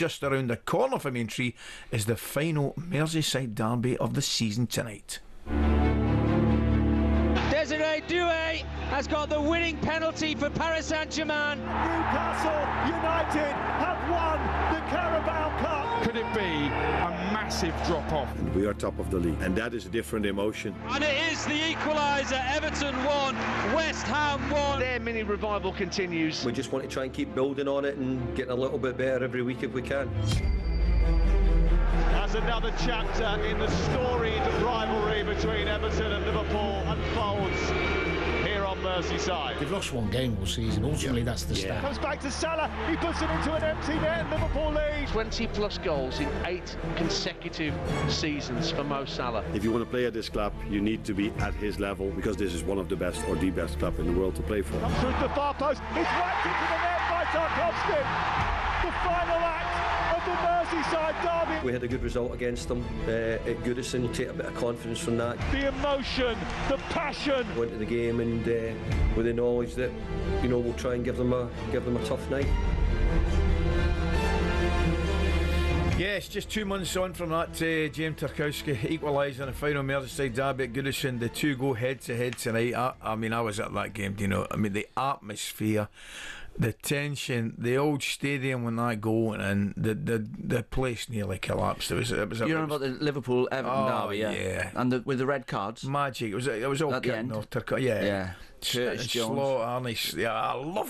just around the corner from Aintree is the final Merseyside derby of the season tonight. Desiree Doué has got the winning penalty for Paris Saint-Germain. Newcastle United have won the Carabao Cup. Could it be a massive drop-off? And we are top of the league, and that is a different emotion. And it is the equaliser. Everton won, West Ham won. Their mini revival continues. We just want to try and keep building on it and getting a little bit better every week if we can. As another chapter in the storied rivalry between Everton and Liverpool unfolds here on Merseyside. They've lost one game all season. Ultimately, that's the stat. Comes back to Salah. He puts it into an empty net. Liverpool lead. 20 plus goals in 8 consecutive seasons for Mo Salah. If you want to play at this club, you need to be at his level, because this is one of the best or the best club in the world to play for. Comes through the far post. It's whacked into the net by talkSPORT. The final act of the Merseyside derby. We had a good result against them at Goodison. You take a bit of confidence from that. The emotion, the passion. Went to the game and with the knowledge that, you know, we'll try and give them a tough night. Yes, just 2 months on from that, James Tarkowski equalising the final Merseyside derby at Goodison. The two go head to head tonight. I mean, I was at that game, do you know? I mean, the atmosphere, the tension, the old stadium when that goal went in, the place nearly collapsed. It was. You're on about the Liverpool Everton derby, yeah, and with the red cards. Magic. It was all at the end. Yeah. Curtis Jones. Arnie. Yeah,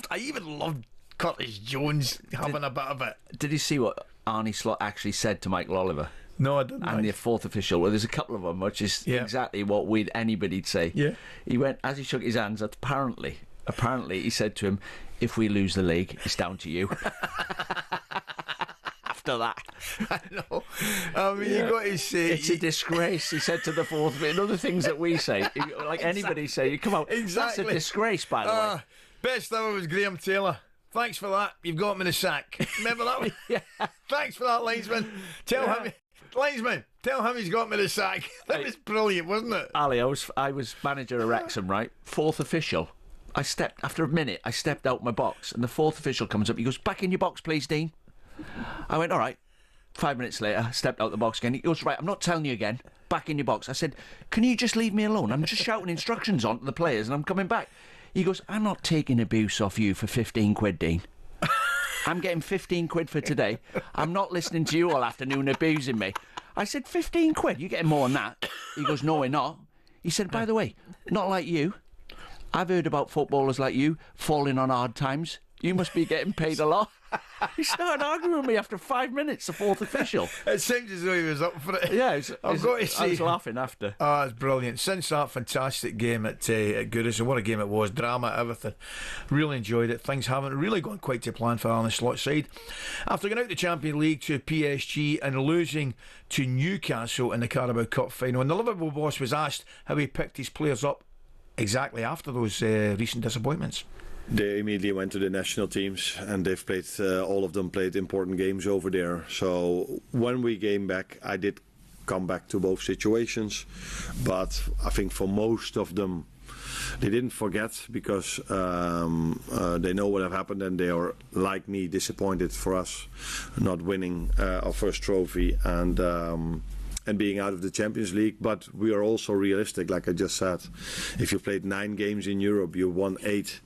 I even loved Curtis Jones having a bit of it. Did you see what Arnie Slot actually said to Michael Oliver? No, I didn't. And the fourth official. Well, there's a couple of them, which is exactly what anybody'd say. Yeah. He went, as he shook his hands, apparently he said to him, "If we lose the league, it's down to you." After that, I know. I mean, you got to say it's a disgrace. He said to the fourth. And other things that we say, like anybody say, you come out. Exactly. That's a disgrace, by the way. Best ever was Graham Taylor. Thanks for that. You've got him in the sack. Remember that one? Yeah. Thanks for that, linesman. Tell him he's got him in the sack. That was brilliant, wasn't it? Ali, I was manager of Wrexham, right? Fourth official. After a minute, I stepped out my box, and the fourth official comes up. He goes, "Back in your box, please, Dean." I went, "All right." 5 minutes later, I stepped out the box again. He goes, "Right, I'm not telling you again. Back in your box." I said, "Can you just leave me alone? I'm just shouting instructions on to the players, and I'm coming back." He goes, "I'm not taking abuse off you for 15 quid, Dean. I'm getting 15 quid for today. I'm not listening to you all afternoon abusing me." I said, 15 quid? You're getting more than that. He goes, "No, we're not." He said, "By the way, not like you. I've heard about footballers like you falling on hard times. You must be getting paid a lot." He started arguing with me after 5 minutes, the fourth official. It seems as though he was up for it. Yeah, I've got to say, I was laughing after. Oh, it's brilliant. Since that fantastic game at Goodison, what a game it was. Drama, everything. Really enjoyed it. Things haven't really gone quite to plan for Arne Slot's side. After going out the Champions League to PSG and losing to Newcastle in the Carabao Cup final, and the Liverpool boss was asked how he picked his players up exactly after those recent disappointments. They immediately went to the national teams, and they've played, all of them played important games over there. So when we came back, I did come back to both situations, but I think for most of them, they didn't forget, because they know what have happened, and they are, like me, disappointed for us not winning our first trophy and being out of the Champions League. But we are also realistic, like I just said. If you played 9 games in Europe, you won 8,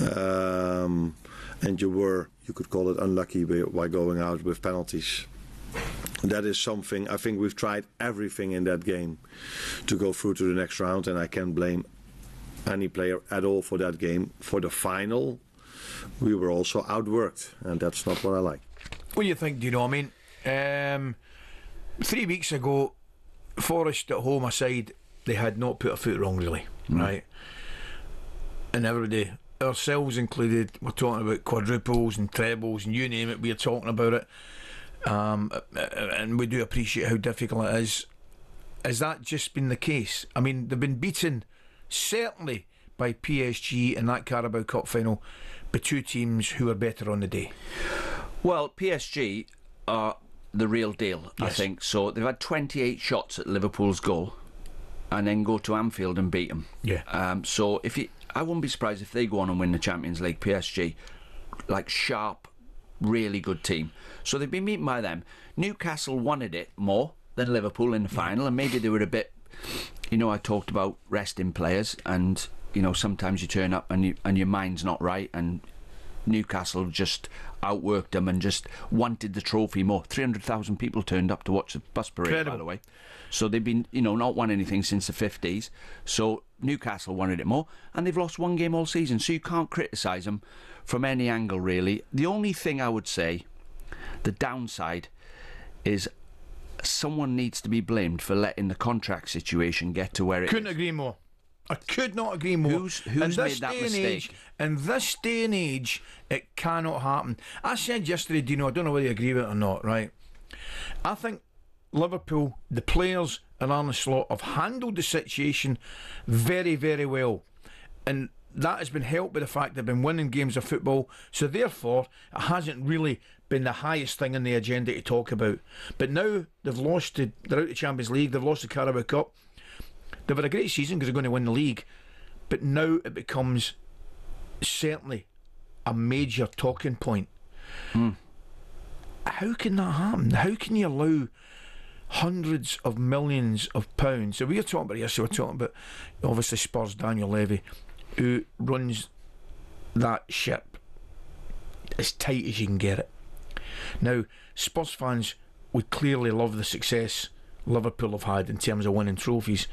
and you could call it unlucky by going out with penalties. That is something, I think we've tried everything in that game to go through to the next round, and I can't blame any player at all for that game. For the final, we were also outworked, and that's not what I like. What do you think, do you know? I mean, 3 weeks ago, Forest at home aside, they had not put a foot wrong, really, right? And everybody, ourselves included, we're talking about quadruples and trebles and you name it, we're talking about it. And we do appreciate how difficult it is. Has that just been the case? I mean, they've been beaten, certainly, by PSG in that Carabao Cup final, by 2 teams who are better on the day. Well, PSG are the real deal, yes. I think. So they've had 28 shots at Liverpool's goal, and then go to Anfield and beat them. Yeah. So I wouldn't be surprised if they go on and win the Champions League. PSG, like sharp, really good team. So they've been beaten by them. Newcastle wanted it more than Liverpool in the final, and maybe they were a bit, I talked about resting players, and sometimes you turn up and your mind's not right, and Newcastle just outworked them and just wanted the trophy more. 300,000 people turned up to watch the bus parade. Incredible. By the way. So they've been, not won anything since the 50s. So Newcastle wanted it more, and they've lost one game all season. So you can't criticise them from any angle, really. The only thing I would say, the downside, is someone needs to be blamed for letting the contract situation get to where it is. Couldn't agree more. I could not agree more. Who's made that mistake? In this day and age, it cannot happen. I said yesterday, Dino, I don't know whether you agree with it or not, right? I think Liverpool, the players and Arne Slot have handled the situation very, very well. And that has been helped by the fact they've been winning games of football. So therefore, it hasn't really been the highest thing on the agenda to talk about. But now they're out the Champions League, they've lost the Carabao Cup. They've had a great season because they're going to win the league, but now it becomes certainly a major talking point. How can that happen? How can you allow hundreds of millions of pounds? So we were talking about yesterday, we're talking about obviously Spurs, Daniel Levy, who runs that ship as tight as you can get it. Now, Spurs fans would clearly love the success Liverpool have had in terms of winning trophies,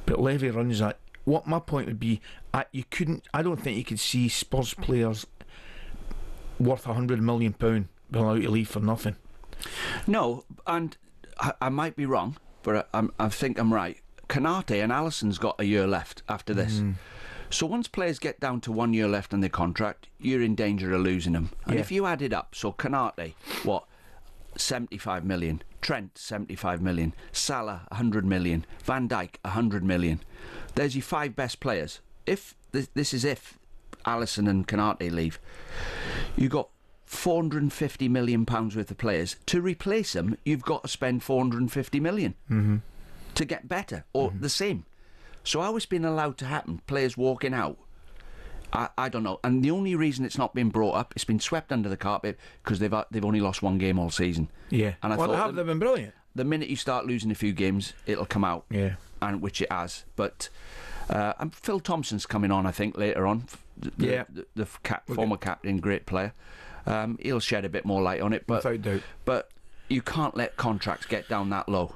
but Levy runs that. What my point would be, I don't think you could see Spurs players worth £100 million being allowed to leave for nothing. No, and I might be wrong, but I think I'm right. Canate and Alisson's got a year left after this. So once players get down to 1 year left on their contract, you're in danger of losing them. And if you add it up, so Canate, 75 million, Trent 75 million, Salah 100 million, Van Dijk 100 million. There's your 5 best players. If this is if Alisson and Canate leave, you got £450 million worth of players. To replace them, you've got to spend 450 million to get better or the same. So how it's been allowed to happen? Players walking out. I don't know. And the only reason it's not been brought up, it's been swept under the carpet because they've only lost one game all season. Yeah. And I thought they've been brilliant. The minute you start losing a few games, it'll come out. Yeah. And which it has. But and Phil Thompson's coming on, I think, later on. The former captain, great player. He'll shed a bit more light on it. But, without doubt. But you can't let contracts get down that low.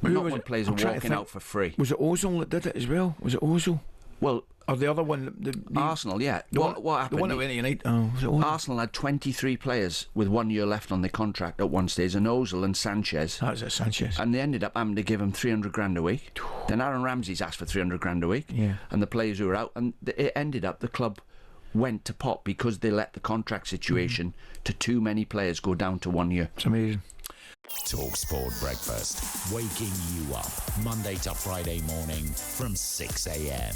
Not when players are walking out for free. Was it Ozil that did it as well? Was it Ozil? Well, or the other one? Arsenal, yeah. What happened? The one that went to United. Was it Ozil? Arsenal had 23 players with 1 year left on their contract at one stage, and Ozil and Sanchez. That was it, Sanchez. And they ended up having to give him 300 grand a week. Then Aaron Ramsey's asked for 300 grand a week. Yeah. And the players who were out, and it ended up the club went to pot because they let the contract situation to too many players go down to 1 year. It's amazing. talkSPORT Breakfast, waking you up Monday to Friday morning from 6 a.m.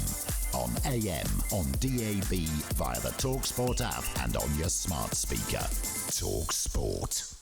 on AM, on DAB, via the talkSPORT app and on your smart speaker. talkSPORT.